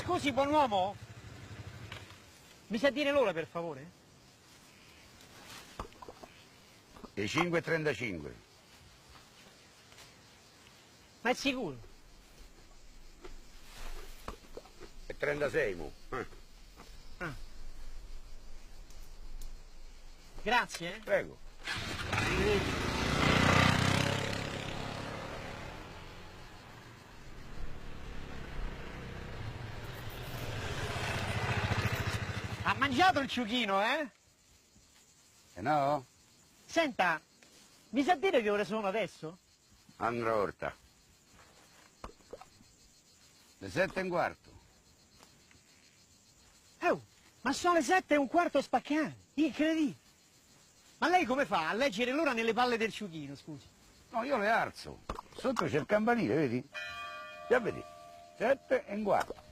Scusi, buon uomo? Mi sa dire l'ora, per favore? Le 5:35. Ma è sicuro? E 36, mo. Ah. Grazie, Prego. Ha mangiato il ciuchino, eh? E no? Senta, mi sa dire che ore sono adesso? Andrò orta. Le 7:15. Oh, ma sono le 7:15 spaccate. Incredibile. Ma lei come fa a leggere l'ora nelle palle del ciuchino, scusi? No, io le alzo. Sotto c'è il campanile, vedi? Già vedi? 7:15.